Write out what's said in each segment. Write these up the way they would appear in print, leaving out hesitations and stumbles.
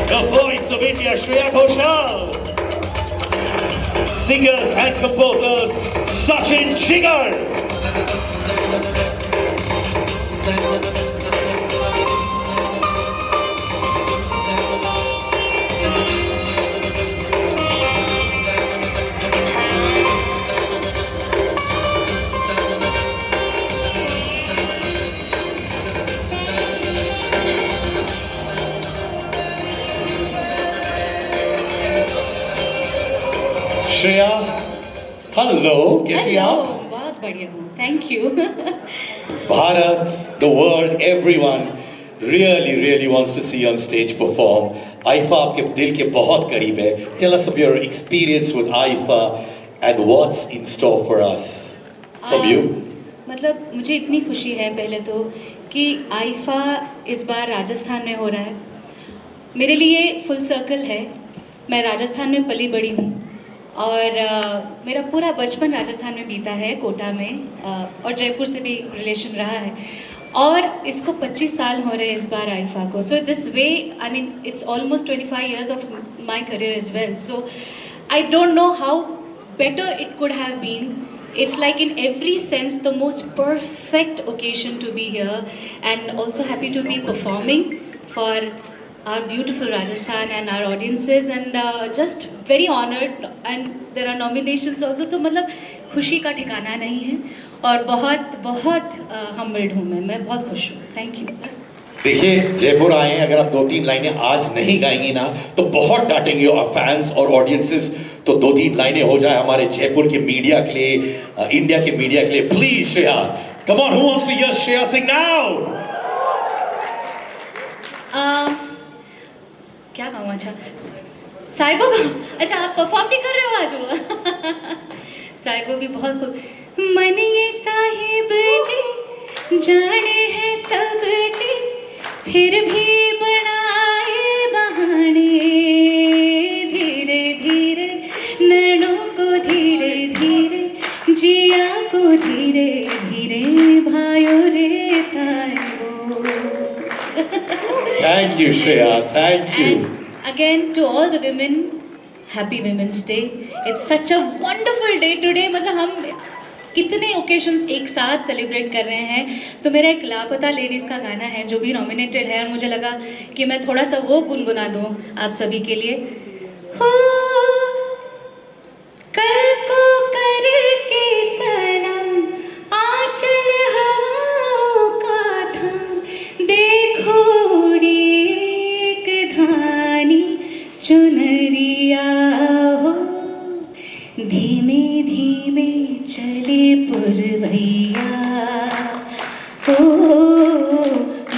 the voice of India, Shreya Ghoshal. Singers and composers, Sachin Jigar. Shreya, hello, कैसी हैं आप? बहुत बढ़िया हूँ, thank you. Bharat, the world, everyone really wants to see you on stage perform. IIFA आपके दिल के बहुत करीब है. Tell us of your experience with IIFA and what's in store for us from you. मतलब मुझे इतनी खुशी है पहले तो कि आइफा इस बार राजस्थान में हो रहा है. मेरे लिए फुल सर्कल है. मैं राजस्थान में पली बड़ी हूँ और मेरा पूरा बचपन राजस्थान में बीता है, कोटा में, और जयपुर से भी रिलेशन रहा है. और इसको 25 साल हो रहे हैं इस बार आइफा को. So this way, I mean, it's almost 25 years of my career as well. So I don't know how better it could have been. It's like in every sense the most perfect occasion to be here, and also happy to be performing for our beautiful Rajasthan and our audiences, and just very honored, and there are nominations also. तो मतलब खुशी का ठिकाना नहीं है और बहुत humbled हूँ मैं बहुत खुश हूँ. Thank you. देखिए, जयपुर आए हैं, अगर आप 2-3 लाइनें आज नहीं गाएंगी ना तो बहुत डांटेंगे और फैंस और ऑडियंसेस. तो 2-3 लाइनें हो जाए हमारे जयपुर के मीडिया के लिए, इंडिया के मीडिया के लिए. Please Shreya, come on, who wants to hear Shreya sing now? क्या गाऊँ? अच्छा, साइबो का. अच्छा, आप परफॉर्म नहीं कर रहे हो आज? वो साइबो भी बहुत खूब. मन ये साहिब जी जाने हैं सब जी, फिर भी बनाए बहाने. धीरे धीरे नैनों को धीरे धीरे, जिया को धीरे धीरे, भाइयों रे Saibo. Thank you, Shreya. Thank you. And again, to all the women, Happy Women's Day. It's such a wonderful day today. मतलब हम कितने ओकेशंस एक साथ सेलिब्रेट कर रहे हैं. तो मेरा एक लापता लेडीज़ का गाना है जो भी नॉमिनेटेड है, और मुझे लगा कि मैं थोड़ा सा वो गुनगुना दूँ आप सभी के लिए. हो कल को करके सलाम, आंचल हवाओं का थाम, देखो उड़ी एक धानी चुनरिया हो, धीमे धीमे चले पुरवैया हो,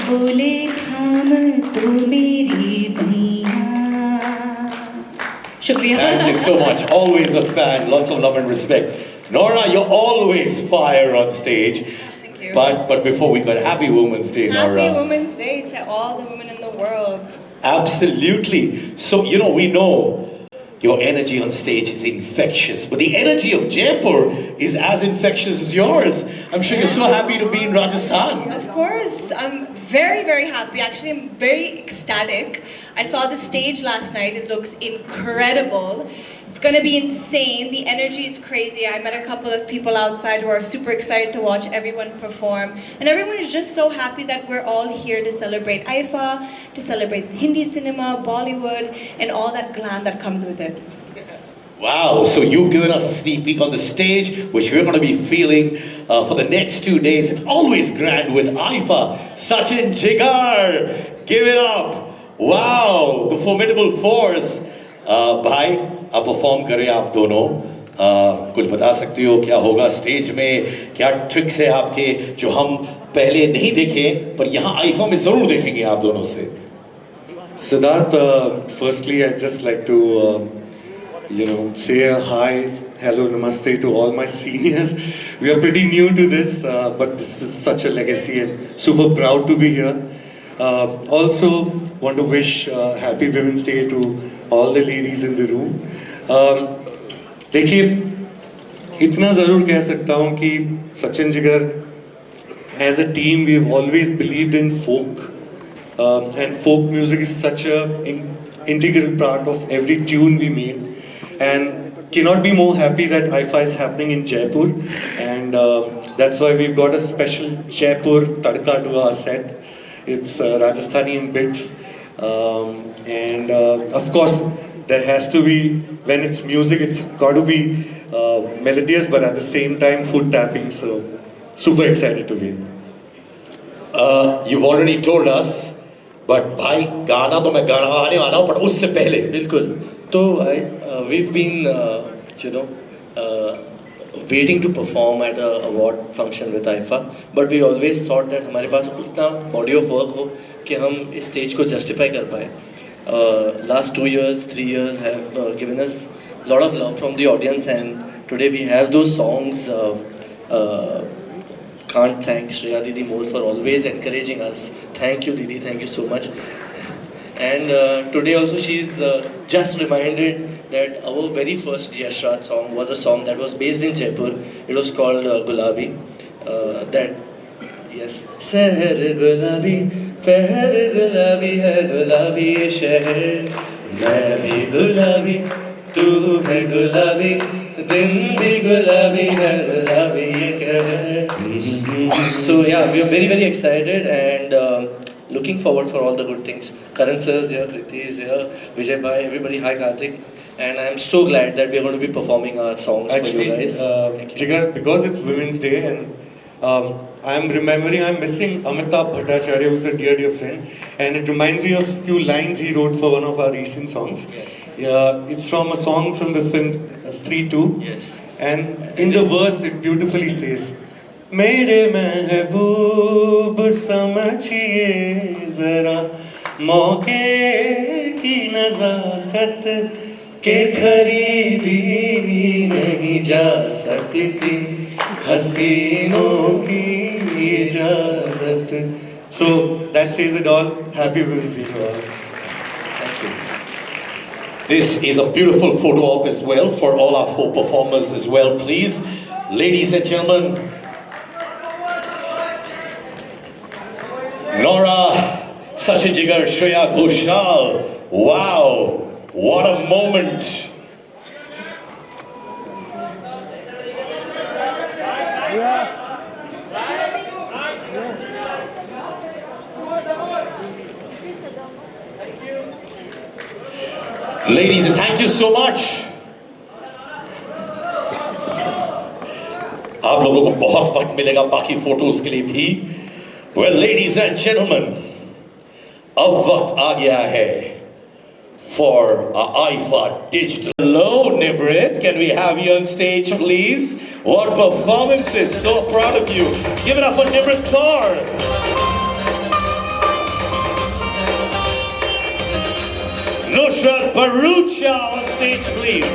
बोले थाम तो मेरी भैया. शुक्रिया. Thank you so much. Always a fan. Lots of love and respect. Nora, you're always fire on stage. Thank you. But before we got Happy Women's Day, Nora. Happy Women's Day to all the women in the world. Absolutely. So, you know, we know your energy on stage is infectious, but the energy of Jaipur is as infectious as yours. I'm sure you're so happy to be in Rajasthan. Of course, I'm very happy. Actually, I'm very ecstatic. I saw the stage last night. It looks incredible. It's going to be insane. The energy is crazy. I met a couple of people outside who are super excited to watch everyone perform. And everyone is just so happy that we're all here to celebrate AIFA, to celebrate Hindi cinema, Bollywood, and all that glam that comes with it. Wow, so you've given us a sneak peek on the stage, which we're going to be feeling for the next 2 days. It's always grand with AIFA. Sachin Jigar, give it up. Wow, the formidable force. भाई, आप perform करें आप दोनों. कुछ बता सकती हो क्या होगा स्टेज में, क्या ट्रिक्स है आपके जो हम पहले नहीं देखे पर यहाँ आइफा में जरूर देखेंगे आप दोनों से? Siddharth, firstly I'd just like to say a hi, hello, namaste to all my seniors. We are pretty new to this, but this is such a legacy and super proud to be here. Also want to wish Happy Women's Day to all the ladies in the room. देखिए, इतना ज़रूर कह सकता हूँ कि Sachin Jigar, as a team, we've always believed in folk. And folk music is such a integral part of every tune we made, and cannot be more happy that IFA is happening in Jaipur, and that's why we've got a special Jaipur tadka to our set. It's Rajasthani in bits, and of course there has to be, when it's music, it's got to be melodious, but at the same time foot tapping. So super excited to be here. You've already told us, but भाई गाना तो मैं गाने वाला हूँ, पर उससे पहले बिल्कुल तो we've been waiting to perform at a award function with IFA, but we always thought that हमारे पास उतना body of work हो कि हम इस stage को justify कर पाए. Last 2 years, 3 years have given us a lot of love from the audience, and today we have those songs. Can't thank Shreya Didi more for always encouraging us. Thank you, Didi. Thank you so much. And today also she's just reminded that our very first Yash Raj song was a song that was based in Jaipur. It was called Gulabi. That yes. Seher Gulabi, peher Gulabi hai Gulabi ye sheher. Main bhi Gulabi, tu bhi Gulabi, din bhi Gulabi hai Gulabi ye sheher. So yeah, we are very very excited and looking forward for all the good things. Karan sir is here, Kriti is here, Vijay Bhai, everybody. Hi Karthik. And I am so glad that we are going to be performing our songs Actually, for you guys. Thank you. Jigar, because it's Women's Day, and I'm missing Amitabh Bhattacharya, who's a dear, dear friend, and it reminds me of a few lines he wrote for one of our recent songs. Yes. It's from a song from the film Stree 2, Yes. and in the verse it beautifully says, मेरे महबूब समझिए जरा मौके की नजाकत के खरीदी नहीं जा सकती हसीनों की इजाजत. So that says it all. Happy Women's Day to all. Thank you. this is a beautiful photo op as well for all our 4 performers as well, please. Ladies and gentlemen, Nora, Sachin Jigar, Shreya Ghoshal. Wow, what a moment. Ladies, and thank you so much. आप लोगों को बहुत वक्त मिलेगा बाकी photos के लिए भी. Well, ladies and gentlemen, अब वक्त आ गया है for our IFA Digital. Hello, Nibrit. Can we have you on stage, please? What performances! So proud of you. Give it up for Nibrit Kaur. Nusrat Barucha on stage, please.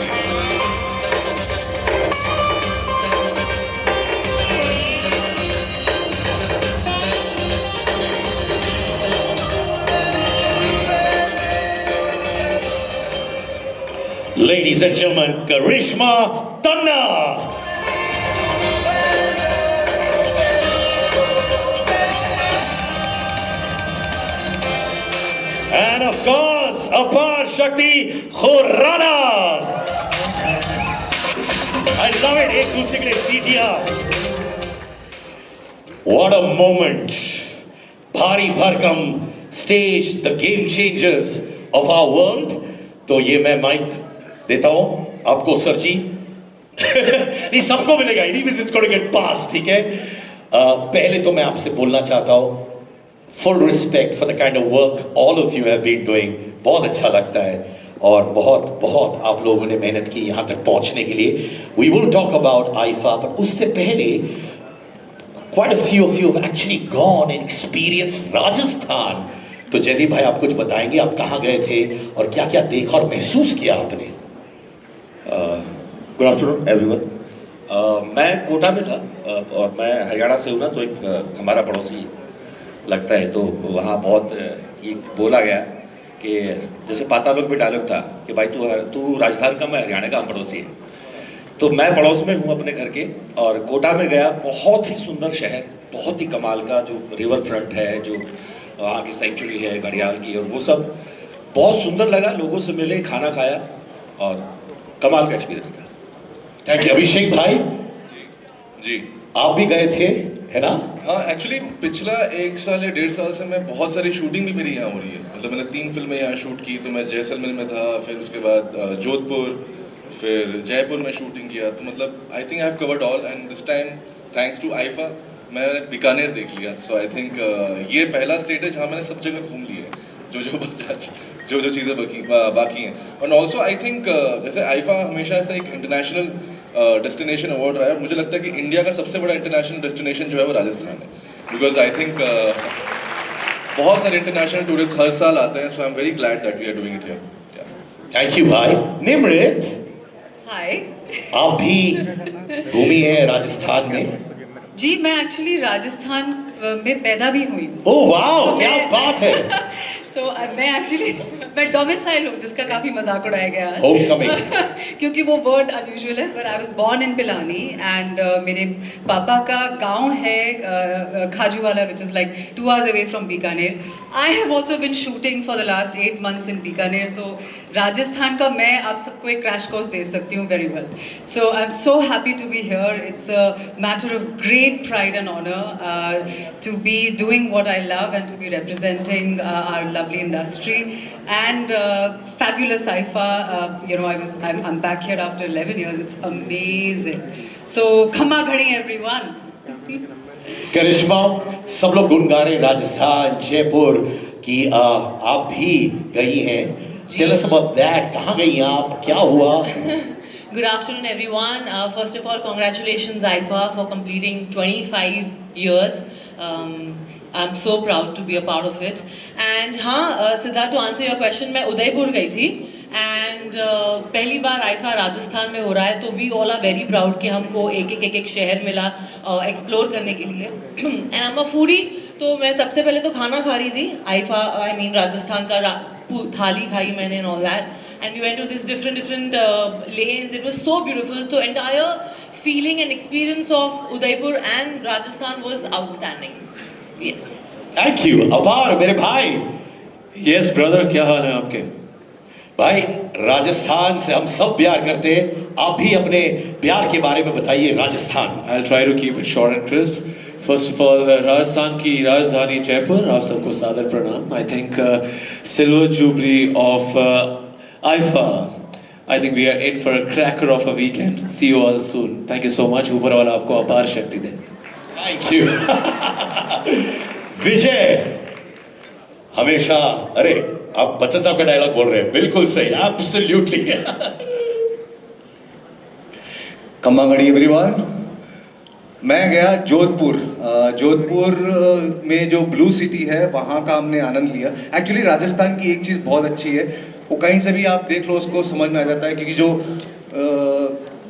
Ladies and gentlemen, Karishma Tanna. And of course, Apar Shakti Khurrana. I love it. Ek dusre ke liye seetiyan. What a moment. Bhari Bharkam stage, the game changers of our world. तो ये मैं mic देता हूँ आपको sir जी. नहीं सबको मिलेगा. Anyways, it's going to get passed, ठीक है. पहले तो मैं आपसे बोलना चाहता हूँ, full respect for the kind of work all of you have been doing. बहुत अच्छा लगता है और बहुत बहुत आप लोगों ने मेहनत की यहाँ तक पहुँचने के लिए. We will talk about IFA, पर उससे पहले quite a few of you have actually gone and experienced Rajasthan. तो जयदीप भाई आप कुछ बताएंगे, आप कहाँ गए थे और क्या क्या देखा और महसूस किया आपने? Good afternoon everyone. मैं कोटा में था और मैं हरियाणा से हूँ ना, तो एक हमारा पड़ोसी लगता है, तो वहाँ बहुत ये बोला गया कि जैसे पातालोक में डायलॉग था कि भाई तू राजस्थान का, मैं हरियाणा का, हम पड़ोसी है. तो मैं पड़ोस में हूँ अपने घर के, और कोटा में गया. बहुत ही सुंदर शहर, बहुत ही कमाल का, जो रिवर फ्रंट है, जो वहाँ की सेंचुरी है घड़ियाल की, और वो सब बहुत सुंदर लगा, लोगों से मिले, खाना खाया और कमाल का एक्सपीरियंस था। Thank you. अभिषेक भाई, जी आप भी गए थे, है ना? हाँ, एक्चुअली पिछला 1 साल या 1.5 साल से मैं बहुत सारी शूटिंग भी मेरी यहाँ हो रही है। मतलब मैंने 3 फिल्में यहाँ शूट की, तो मैं जैसलमेर में था, फिर उसके बाद जोधपुर, फिर जयपुर में शूटिंग किया। तो मतलब I think I have covered all, and this time thanks to IIFA मैंने बीकानेर देख लिया। सो आई थिंक ये पहला स्टेट है जहाँ मैंने सब जगह घूम ली है, जो चीज़ें बाकी हैं। और ऑल्सो आई थिंक जैसे आईफा हमेशा ऐसा एक इंटरनेशनल डेस्टिनेशन अवार्ड रहा है, और मुझे लगता है कि इंडिया का सबसे बड़ा इंटरनेशनल डेस्टिनेशन जो है वो राजस्थान है, बिकॉज आई थिंक बहुत सारे इंटरनेशनल टूरिस्ट हर साल आते हैं। So I am very glad that we are doing it here. Thank you भाई। निमृत, हाय आप भी घूमी हैं राजस्थान में? जी, मैं एक्चुअली राजस्थान में पैदा भी हुई हूँ। ओह वाह, तो क्या मैं- बात है। मैं एक्चुअली मैं डोमिसाइल हूँ, जिसका काफी मजाक उड़ाया गया है। Homecoming। क्योंकि वो वर्ड अनयूजुअल है, but I was born in Pilani, and मेरे पापा का गांव है Khajuwala, which is like 2 hours away from Bikaner. I have also been shooting for the last 8 months in Bikaner, so Rajasthan का मैं आप सबको एक क्रैश कोर्स दे सकती हूँ very well. So I am so happy to be here. It's a matter of great pride and honour to be doing what I love and to be representing our lovely industry, and fabulous IFA. I'm back here after 11 years. It's amazing. So khama ghadi everyone. करिश्मा, सब लोग गुण गा रहे हैं राजस्थान, जयपुर की। आप भी गई हैं, टेल अस अबाउट दैट। कहाँ गई आप, क्या हुआ? Good afternoon, everyone. First of all, congratulations, IFA, for completing 25 years. I'm so proud to be a part of it. And हाँ, Siddharth, to answer your question, मैं उदयपुर गई थी, and पहली बार आईफा राजस्थान में हो रहा है, तो we all are very proud कि हमको एक शहर मिला एक्सप्लोर करने के लिए। And I'm a foodie, तो मैं सबसे पहले तो खाना खा रही थी आईफा, I mean राजस्थान का थाली खाई मैंने and all that. And we went to these different lanes. It was so beautiful. The entire feeling and experience of Udaipur and Rajasthan was outstanding. Yes. Thank you. अपार, मेरे भाई। Yes brother, क्या हाल है आपके? भाई, राजस्थान से हम सब प्यार करते हैं, आप भी अपने प्यार के बारे में बताइए Rajasthan. I will try to keep it short and crisp. First of all, Rajasthan की राजधानी जयपुर, आप सबको सादर प्रणाम। I think silver jubilee of IIFA, I think we are in for a cracker of a weekend. See you all soon. Thank you so much. ऊपर वाला आपको अपार शक्ति दे। Thank you. विजय, हमेशा, अरे आप बच्चन साहब का डायलॉग बोल रहे हैं, बिल्कुल सही, एब्सोल्युटली। कम्मागड़ी एवरीवन। मैं गया जोधपुर। जोधपुर में जो ब्लू सिटी है वहाँ का हमने आनंद लिया। एक्चुअली राजस्थान की एक चीज़ बहुत अच्छी है, वो कहीं से भी आप देख लो उसको समझ में आ जाता है, क्योंकि जो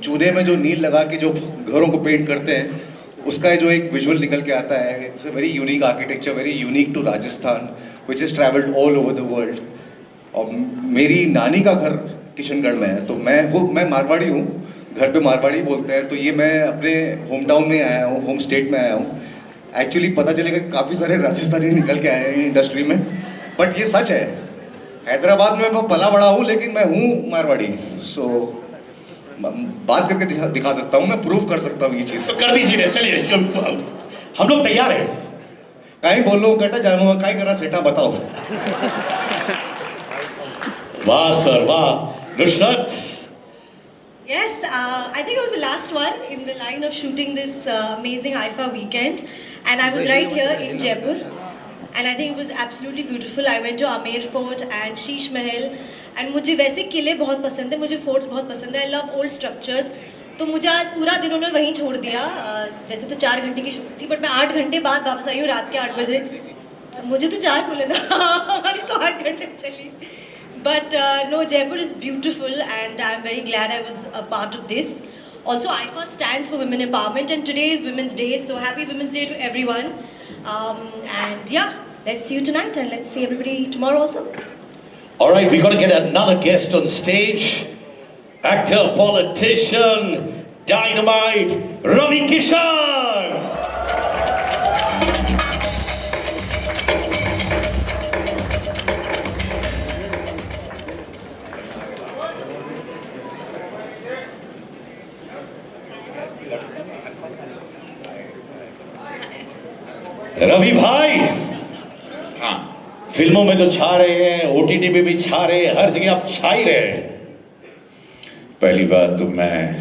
चूने में जो नील लगा के जो घरों को पेंट करते हैं, उसका जो एक विजुअल निकल के आता है। It's a very unique architecture, very unique to Rajasthan, which is travelled all over the world. और मेरी नानी का घर किशनगढ़ में है, तो मैं मारवाड़ी हूँ, घर पे मारवाड़ी बोलते हैं, तो ये मैं अपने होम टाउन में आया हूँ, होम स्टेट में आया हूँ। एक्चुअली पता चलेगा काफ़ी सारे राजस्थानी निकल के आए हैं इंडस्ट्री में, बट ये सच है। हैदराबाद में मैं पला बड़ा हूँ, लेकिन मैं हूँ मारवाड़ी। सो बात करके दिखा सकता हूँ, मैं प्रूफ कर सकता हूँ ये चीज़। तो कर दीजिए, चलिए, हम लोग तैयार हैं। कहीं बोलो कटा जानू, कहीं करा सेठा बताओ। वाह सर, वाह। Nusrat, Yes, I think I was the last one in the line of shooting this amazing IFA weekend, and I was right here in Jaipur, and I think it was absolutely beautiful. I went to Amer Fort and Sheesh Mahal, and मुझे वैसे किले बहुत पसंद है, मुझे forts बहुत पसंद है। I love old structures. तो मुझे आज पूरा दिन उन्होंने वहीं छोड़ दिया। वैसे तो 4 घंटे की शूट थी, बट मैं 8 घंटे बाद वापस आई हूँ, रात के 8 बजे। मुझे तो 4 बोले था, हमारी तो 8 घंटे चली। But no, Jaipur is beautiful, and I'm very glad I was a part of this. Also, IFA stands for Women Empowerment, and today is Women's Day, so happy Women's Day to everyone. And yeah, let's see you tonight, and let's see everybody tomorrow also. all right, we're going to get another guest on stage. Actor, politician, dynamite, Ravi Kishan. Ravi भाई, हाँ, फिल्मों में तो छा रहे हैं, OTT पे भी छा रहे हैं, हर जगह आप छा ही रहे हैं। पहली बात तो मैं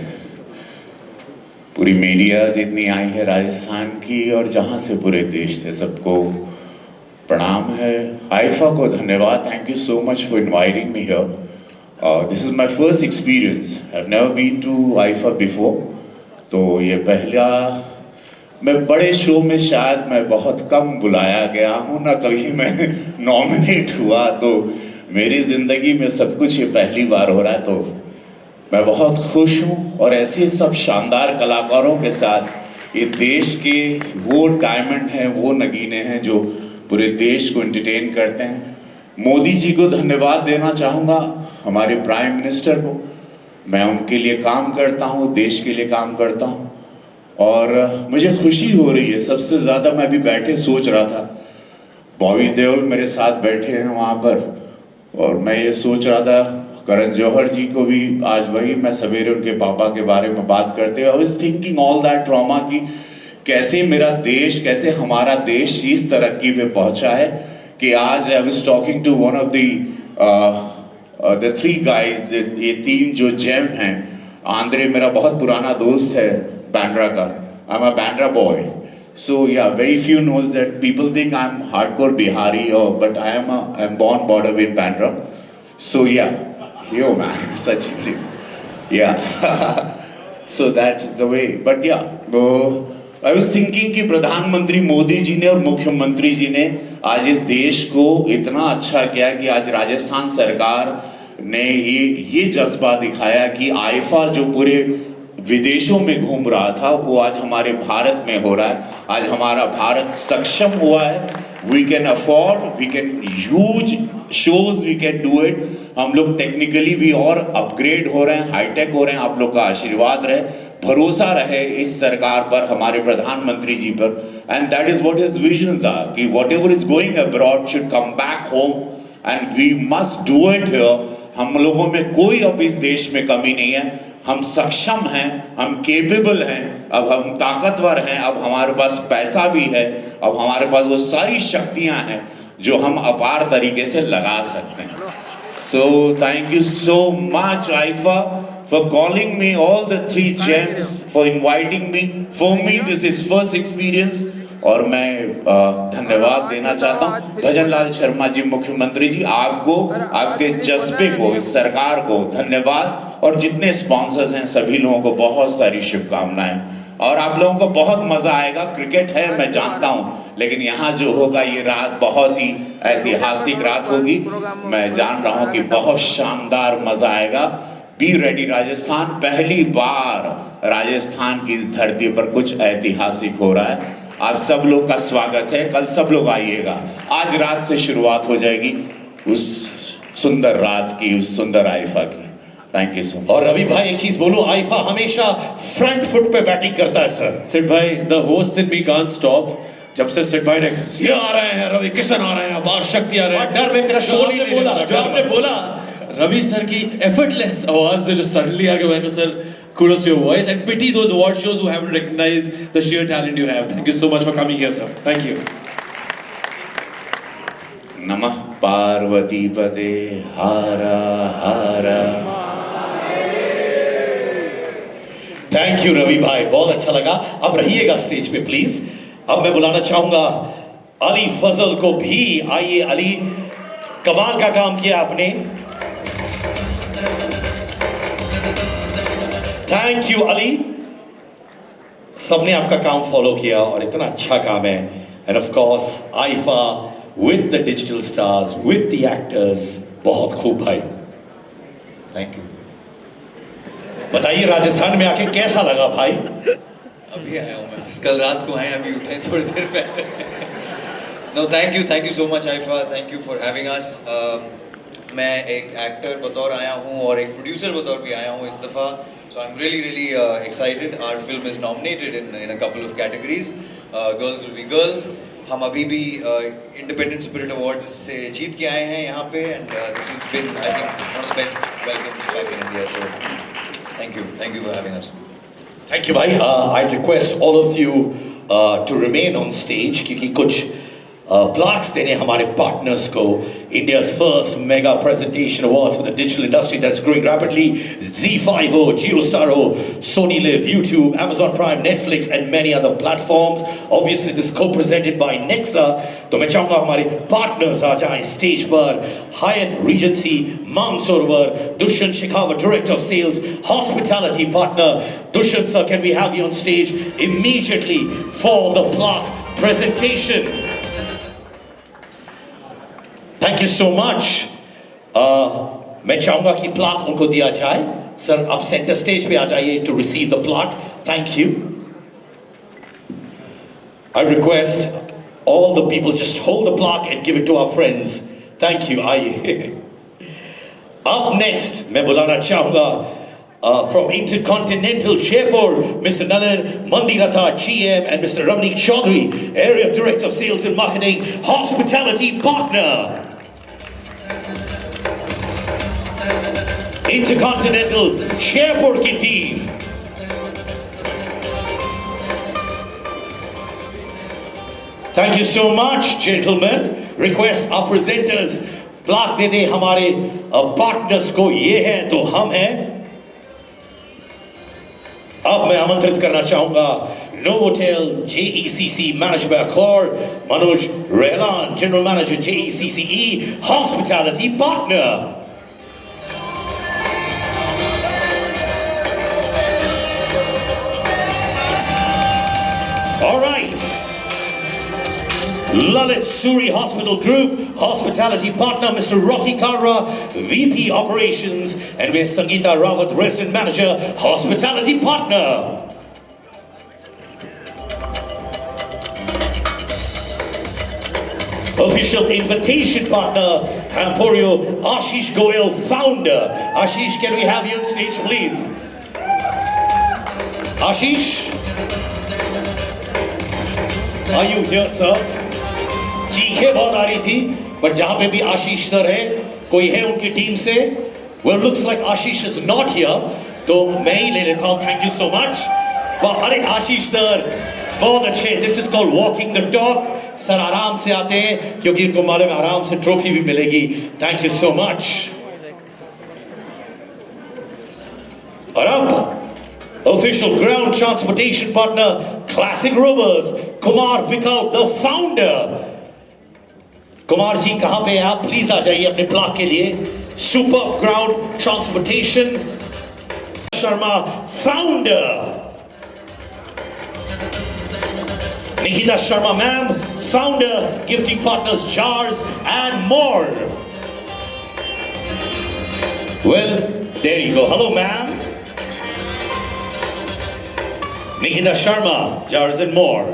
पूरी मीडिया जितनी आई है राजस्थान की और जहाँ से पूरे देश से सबको प्रणाम है। आईफा को धन्यवाद, thank you so much for inviting me here. This is my first experience, I have never been to IIFA before. तो ये पहला, मैं बड़े शो में शायद मैं बहुत कम बुलाया गया हूँ ना, कभी मैं नॉमिनेट हुआ, तो मेरी ज़िंदगी में सब कुछ ये पहली बार हो रहा है, तो मैं बहुत खुश हूँ। और ऐसे सब शानदार कलाकारों के साथ ये देश के वो डायमंड हैं, वो नगीने हैं जो पूरे देश को एंटरटेन करते हैं। मोदी जी को धन्यवाद देना चाहूँगा, हमारे प्राइम मिनिस्टर को। मैं उनके लिए काम करता हूँ, देश के लिए काम करता हूँ और मुझे खुशी हो रही है। सबसे ज़्यादा मैं अभी बैठे सोच रहा था, बॉबी देओल मेरे साथ बैठे हैं वहाँ पर, और मैं ये सोच रहा था करण जौहर जी को भी आज वही मैं सवेरे उनके पापा के बारे में बात करते हुए I was thinking all that trauma की कैसे मेरा देश, कैसे हमारा देश इस तरक्की पे पहुंचा है कि आज I was talking to one of the three guys, ये तीन जो जेम हैं। आंद्रे मेरा बहुत पुराना दोस्त है बैंड्रा का, I am a Bandra boy, so yeah, very few knows that people think I'm hardcore Bihari, but I am born border in Bandra. So yeah, yo man, such a thing. Yeah. So that's the way. But yeah, I was thinking कि प्रधानमंत्री मोदी जी ने और मुख्यमंत्री जी ने आज इस देश को इतना अच्छा किया कि आज राजस्थान सरकार ने ये जज्बा दिखाया कि आईफा जो पूरे विदेशों में घूम रहा था वो आज हमारे भारत में हो रहा है। आज हमारा भारत सक्षम हुआ है। We can afford, we can huge shows, we can do it. हम लोग टेक्निकली भी और अपग्रेड हो रहे हैं, हाईटेक हो रहे हैं। आप लोग का आशीर्वाद रहे, भरोसा रहे इस सरकार पर, हमारे प्रधानमंत्री जी पर। And that is what his visions are कि whatever is going abroad should come back home and we must do it here. हम लोगों में कोई अब इस देश में कमी नहीं है, हम सक्षम हैं, हम केपेबल हैं, अब हम ताकतवर हैं, अब हमारे पास पैसा भी है, अब हमारे पास वो सारी शक्तियां हैं जो हम अपार तरीके से लगा सकते हैं। So thank you so much IIFA for calling me, all the three James for inviting me. For me this is first experience और मैं धन्यवाद देना चाहता हूँ भजन लाल शर्मा जी, मुख्यमंत्री जी, आपको, आपके जज्बे को, इस सरकार को धन्यवाद, और जितने स्पॉन्सर्स हैं सभी लोगों को बहुत सारी शुभकामनाएं। और आप लोगों को बहुत मजा आएगा। क्रिकेट है मैं जानता हूँ, लेकिन यहाँ जो होगा ये रात बहुत ही ऐतिहासिक रात होगी। मैं जान रहा हूँ कि बहुत शानदार मजा आएगा। बी रेडी राजस्थान, पहली बार राजस्थान की इस धरती पर कुछ ऐतिहासिक हो रहा है। आप सब लोग का स्वागत है, कल सब लोग आइएगा। आज रात से शुरुआत हो जाएगी उस सुंदर रात की, उस सुंदर आईफा की। Thank you so much. और रवि भाई एक चीज बोलूं, आईफा हमेशा फ्रंट फुट पे बैटिंग करता है सर। सिड भाई, the host in me can't stop. जब से सिड भाई ने ये आ रहे हैं, रवि किशन आ रहे हैं, बाहर शक्ति आ रहे हैं, डर में तेरा शो नहीं बोला, जो आपने बोला रवि सर की एफर्टलेस आवाज ने जो सडनली आके मैंने sir kudos to your voice and pity those award shows who haven't recognized the sheer talent you have. Thank you so much for coming here, sir. Thank you. नमः पार्वती पदे हारा हारा। थैंक यू रवि भाई, बहुत अच्छा लगा। अब रहिएगा स्टेज पे प्लीज। अब मैं बुलाना चाहूंगा अली फजल को भी। आइए अली, कमाल का काम किया आपने। Thank you Ali. सबने आपका काम फॉलो किया और इतना अच्छा काम है। End of course IIFA with the digital stars, with the actors, बहुत खूब भाई, थैंक यू। बताइए राजस्थान में आके कैसा लगा भाई? अभी आया हूँ मैं, कल रात को आए, अभी उठे थोड़ी देर पहले। No thank you so much IIFA, thank you for having us. मैं एक एक्टर बतौर आया हूँ और एक प्रोड्यूसर बतौर भी आया हूँ इस दफ़ा। So I'm really excited. Our film is nominated in a couple of categories. Girls will be girls. हम अभी भी Independent Spirit Awards से जीत के आए हैं यहाँ पे, and this has been, I think, one of the best welcomes back in India. So thank you for having us. Thank you, bhai. I'd request all of you to remain on stage क्योंकि कुछ plaques देने हमारे partners को India's first mega presentation awards for the digital industry that's growing rapidly. Z5O, JioStar, Sony Live, YouTube, Amazon Prime, Netflix, and many other platforms. Obviously, this is co-presented by Nexa. तो मैं चाहूँगा हमारे partners आ जाएं stage पर. Hyatt Regency, Mansarovar, Dushyant Shekhawat, Director of Sales, Hospitality Partner. Dushyant sir, can we have you on stage immediately for the plaque presentation? Thank you so much. मैं चाहूँगा कि plaque उनको दिया जाए. Sir, आप center stage पे आ जाइए to receive the plaque. Thank you. I request all the people just hold the plaque and give it to our friends. Thank you. आइए. Up next, मैं बुलाना चाहूँगा from Intercontinental Jaipur, Mr. Nalan Mandiratha, GM, and Mr. Ramneek Chaudhary, Area Director of Sales and Marketing, Hospitality Partner. Intercontinental Jaipur की team. Thank you so much, gentlemen. Request our presenters plaque दे दे हमारे partners को. ये है तो हम हैं. अब मैं आमंत्रित करना चाहूँगा Novotel JECC Managed by Accor, Manoj Rehlan, General Manager JECCE, Hospitality Partner. All right. Lalit Suri Hospital Group, Hospitality Partner, Mr. Rocky Kalra, VP Operations, and Ms. Sangeeta Rawat, Resident Manager, Hospitality Partner. Official Invitation Partner, Emporio, Ashish Goel, Founder. Ashish, can we have you on stage, please? Ashish? Are you here, sir? चीखें बहुत आ रही थी, but जहाँ पे भी आशीष sir है, कोई है उनकी टीम से? Well, looks like Ashish is not here, तो मैं ही ले लेता हूँ. Thank you so much. अरे आशीष सर, बहुत अच्छे. This is called walking the talk. Sir आराम से आते हैं, क्योंकि इनको मालूम है आराम से ट्रॉफी भी मिलेगी. Thank you so much. और अब Official Ground Transportation Partner, Classic Rovers, Kumar Vikalp, the Founder. Kumar ji कहाँ पे हैं आप? प्लीज आ जाइए अपने प्लाक के लिए. Super ground transportation, Sharma founder. Nikita Sharma ma'am, founder, gifting partners, jars and more. Well, there you go. Hello ma'am. Nikita Sharma, jars and more.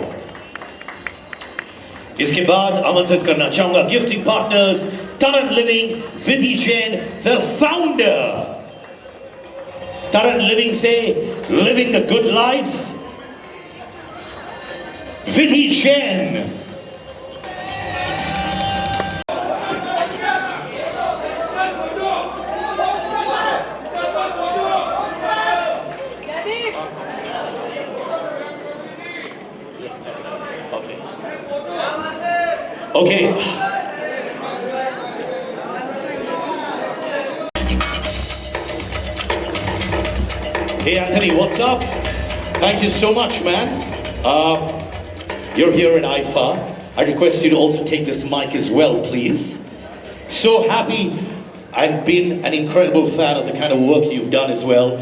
इसके बाद आमंत्रित करना चाहूँगा gifting partners, Taran Living, Vidhi Jain, the founder. Taran Living से living the good life. Vidhi Jain. Okay. Hey Anthony, what's up? Thank you so much, man. You're here at IFA. I request you to also take this mic as well, please. So happy and been an incredible fan of the kind of work you've done as well.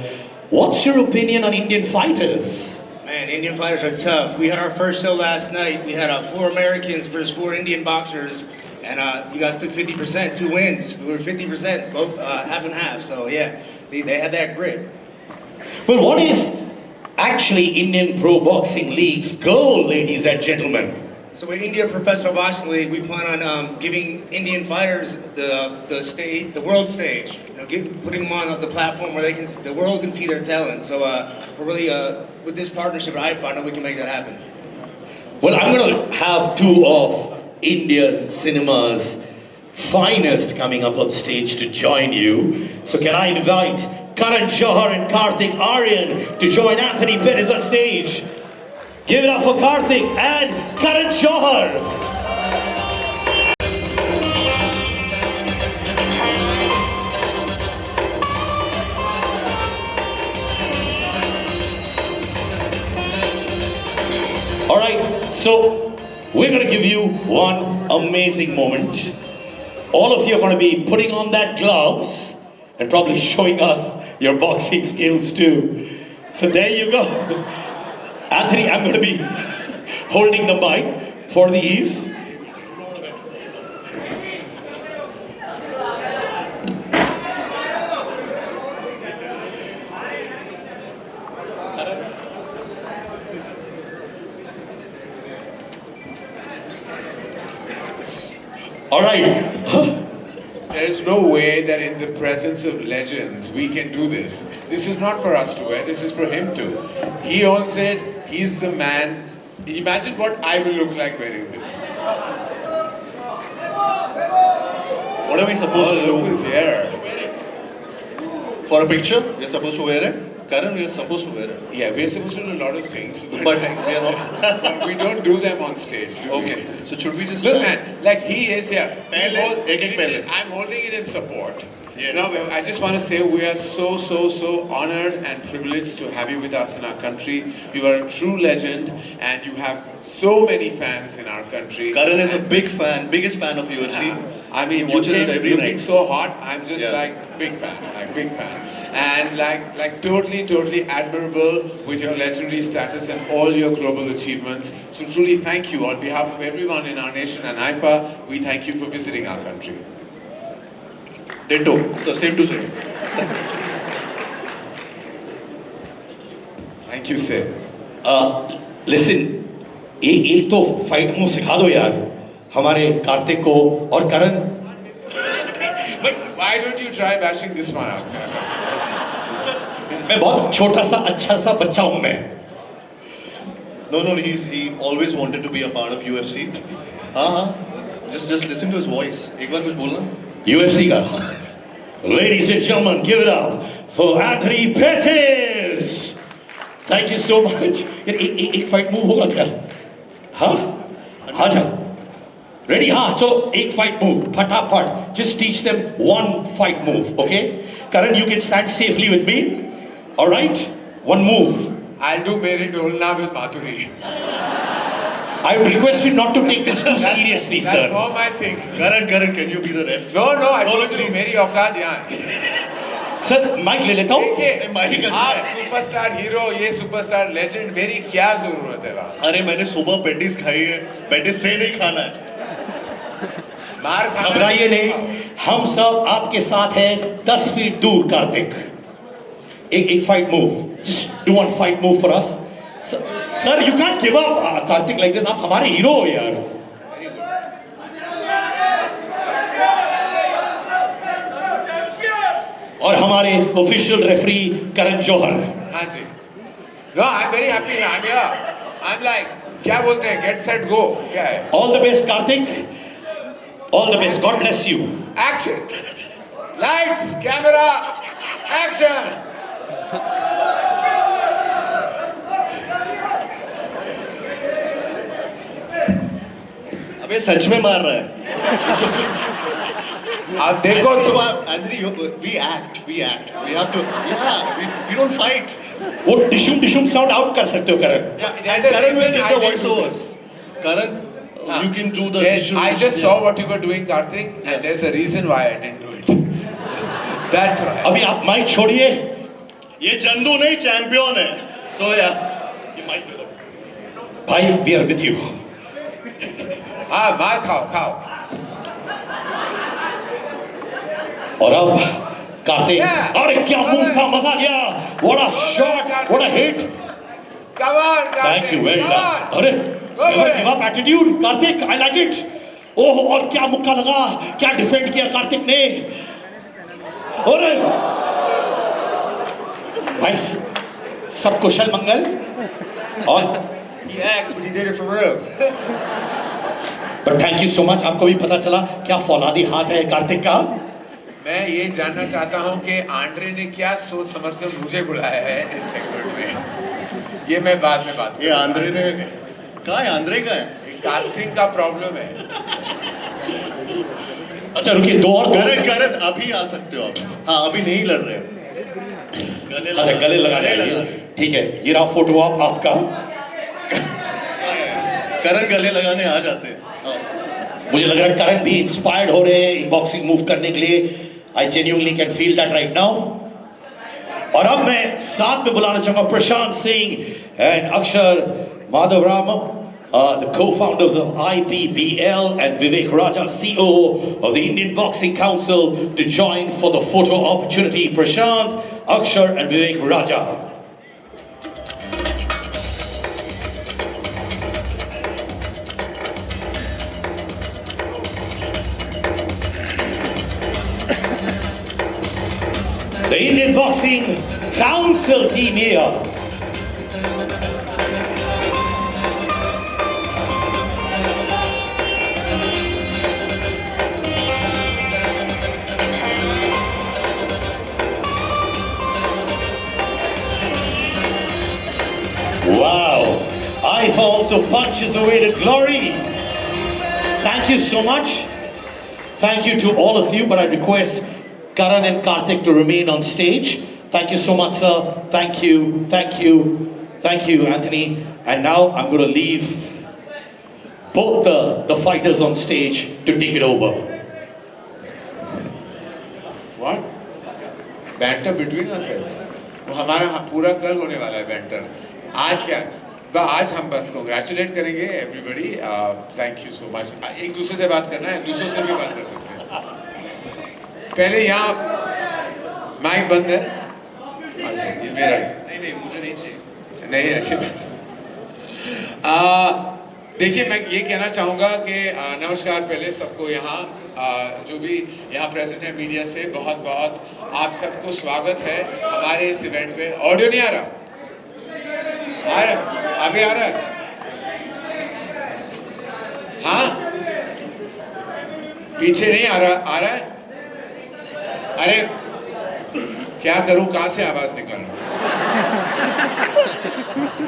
What's your opinion on Indian fighters? Man, Indian fighters are tough. We had our first show last night. We had 4 Americans versus 4 Indian boxers. And you guys took 50%, 2 wins. We were 50%, both half and half. So yeah, they had that grit. Well, what is actually Indian Pro Boxing League's goal, ladies and gentlemen? So with India Professional Boxing League, we plan on giving Indian fighters the world stage. You know, putting them on the platform where the world can see their talent. So we're really with this partnership at IFA, I know we can make that happen. Well, I'm going to have 2 of India's cinema's finest coming up on stage to join you. So can I invite Karan Johar and Karthik Aryan to join Anthony Pettis on stage? Give it up for Karthik and Karan Johar. All right, so we're going to give you one amazing moment. All of you are going to be putting on that gloves and probably showing us your boxing skills too. So there you go. Anthony, I'm going to be holding the mic for the ease. All right. There's no way that in the presence of legends we can do this. This is not for us to wear, this is for him to. He owns it, he's the man. Imagine what I will look like wearing this. What are we supposed to Look do? his hair. For a picture, we're supposed to wear it. Karan, we're supposed to wear it. Yeah, we're supposed to do a lot of things, but But we are not. but we don't do them on stage. Do we? Okay, so should we just... Look, man, like he is here. Pehle, ek pehle. I'm holding it in support. Yes. Now, I just want to say we are so honored and privileged to have you with us in our country. You are a true legend, and you have so many fans in our country. Karan is a big fan, biggest fan of UFC. I mean, He you watches it came every looking night. so hot. I'm just Yeah. like big fan, and like totally admirable with your legendary status and all your global achievements. So truly, thank you on behalf of everyone in our nation and IFA. We thank you for visiting our country. Ditto. So same to same. Thank you, sir. Listen, एक तो fight मुंह सिखा दो यार हमारे कार्तिक को और करण. Why don't you try bashing this one out? मैं बहुत छोटा सा अच्छा सा बच्चा हूं मैं. No, he always wanted to be a part of UFC. हाँ. Just listen to his voice. एक बार कुछ बोलना. UFC का. Ladies and gentlemen, give it up for Anthony Pettis. Thank you so much. यार एक फाइट मूव होगा क्या? हाँ? हाँ जा. Ready? हाँ, चलो एक फाइट मूव फटाफट. Just teach them one fight move, okay? Karan, you can stand safely with me. All right? One move. I'll do Mere Dolna with Madhuri. I would request you not to take this too seriously, That's sir. more my thing. Karan, can you be the ref? No, I No, told you, please. मेरी औकात यहाँ. Sir mic ले लेता हूँ. देखिए, mic अच्छा आप है. सुपरस्टार हीरो, ये सुपरस्टार लेजेंड, मेरी क्या जरूरत है वहाँ? अरे मैंने सुबह पेटिस खाई है. पेटिस से नहीं खाना है. मार खाना. घबराइए नहीं, हम सब आपके साथ हैं 10 फीट दूर. कार्तिक एक fight move. Just do one fight move for us. Sir you can't give up Kartik like this. आप हमारे हीरो हो यार. और हमारे ऑफिशियल रेफरी करण जौहर. हाँ जी. No, I'm very happy. I'm here. I'm like, क्या बोलते हैं? Get set go. क्या है? All the best Kartik. All the best. God bless you. Action. Lights, camera, action. अबे सच में मार रहा है. अब देखो तुम. Anthony, we act. We have to. Yeah, we don't fight. वो डिशुम साउंड आउट कर सकते हो करण. There's a Karan will reason give I the didn't do voiceovers. Karan, you can do the. Yes, visual- I just yeah. saw what you were doing, Karthik, and there's a reason why I didn't do it. That's right. अभी आप mic छोड़िए. ये चंदू नहीं champion है. तो यार. ये mic दे दो. भाई वी आर विद यू. हाँ, मार खाओ. और अब कार्तिक. Yeah. अरे क्या मूव था, मजा आ गया. What a shot, what a hit. Come on, Karthik. Thank you, well come done. on. अरे for never it. Give up attitude. Karthik I like it. Oh और क्या मुक्का लगा, क्या डिफेंड किया कार्तिक ने. अरे भाई सब कुशल मंगल. और He asked, but he did it for real. But thank you so much. आपको भी पता चला क्या फौलादी हाथ है कार्तिक का. मैं ये जानना चाहता हूँ कि आंड्रे ने क्या सोच समझकर मुझे बुलाया है इस सेगमेंट में. ये मैं बाद में बात ये आंद्रे ने कहा है, आंद्रे का है कास्टिंग का प्रॉब्लम है। अच्छा रुकिए, दो और करण अभी आ सकते हो आप। हाँ अभी नहीं लड़ रहे हो। अच्छा गले लगाने आइए, ठीक है। ये रहा फोटो आप आपका। करण गले लगाने आ जाते हैं। मुझे लग रहा है करण भी इंस्पायर्ड हो रहे हैं बॉक्सिंग मूव करने के लिए। I genuinely can feel that right now. और अब मैं साथ में बुलाना चाहूंगा प्रशांत सिंह एंड अक्षर Madhavaram, the co-founders of IPBL, and Vivek Raja, COO of the Indian Boxing Council, to join for the photo opportunity. Prashant, Akshar and Vivek Raja. The Indian Boxing Council team here. Wow, IFA also punches away to glory. Thank you so much. Thank you to all of you, but I request Karan and Karthik to remain on stage. Thank you so much, sir. Thank you, thank you, thank you, Anthony. And now I'm going to leave both the fighters on stage to take it over. What? Banter between ourselves? वो हमारा पूरा कल होने वाला है banter. आज क्या? आज हम बस congratulate करेंगे everybody. Thank you so much. एक दूसरे से बात करना है, दूसरों से भी बात कर सकते हैं। पहले यहाँ माइक बंद है। अच्छा ये मेरा नहीं मुझे नहीं चाहिए। नहीं अच्छी बात। देखिए मैं ये कहना चाहूँगा कि नमस्कार पहले सबको यहाँ जो भी यहाँ प्रेजेंट है मीडिया से बहुत बहुत आप सबको स्वागत है हमारे इस इवेंट में। ऑडियो नहीं आ रहा? आ रहा? अभी आ रहा है? हाँ पीछे नहीं आ रहा? आ रहा है? अरे क्या करूं, कहां से आवाज निकालूं?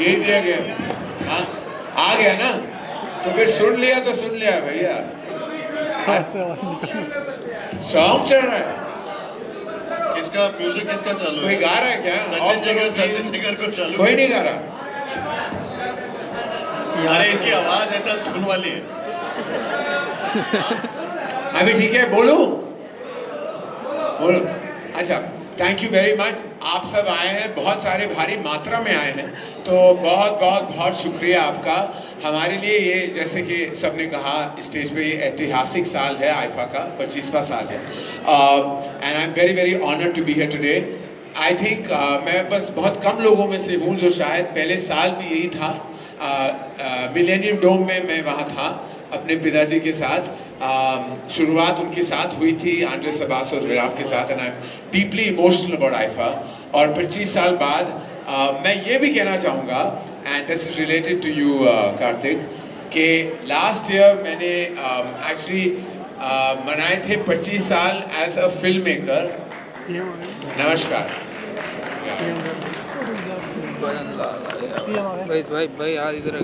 ये दिया गया। हाँ आ गया ना, तो फिर सुन लिया तो सुन लिया भैया। सॉन्ग चल रहा है। किसका म्यूजिक किसका चालू है? कोई गा रहा है क्या? सचिन जिगर को चालू। कोई नहीं गा रहा। अरे इनकी आवाज ऐसा धुन वाली है। अभी ठीक है, बोलो बोलो। अच्छा थैंक यू वेरी मच। आप सब आए हैं, बहुत सारे भारी मात्रा में आए हैं, तो बहुत बहुत बहुत शुक्रिया आपका। हमारे लिए ये जैसे कि सबने कहा स्टेज पे ये ऐतिहासिक साल है, आईफा का 25वां साल है। And I am very very honoured to be here today. I think मैं बस बहुत कम लोगों में से हूँ जो शायद पहले साल भी यही था। मिलेनियम डोम में मैं वहाँ था अपने पिताजी के साथ। शुरुआत उनके साथ हुई थी आंड्रेस अब्बास और विराट के साथ। And I am deeply emotional about IIFA. और 25 साल बाद मैं ये भी कहना चाहूँगा, and this is related to you Kartik, कि लास्ट ईयर मैंने एक्चुअली मनाए थे 25 साल एज अ फिल्म मेकर। नमस्कार। भाई यार इधर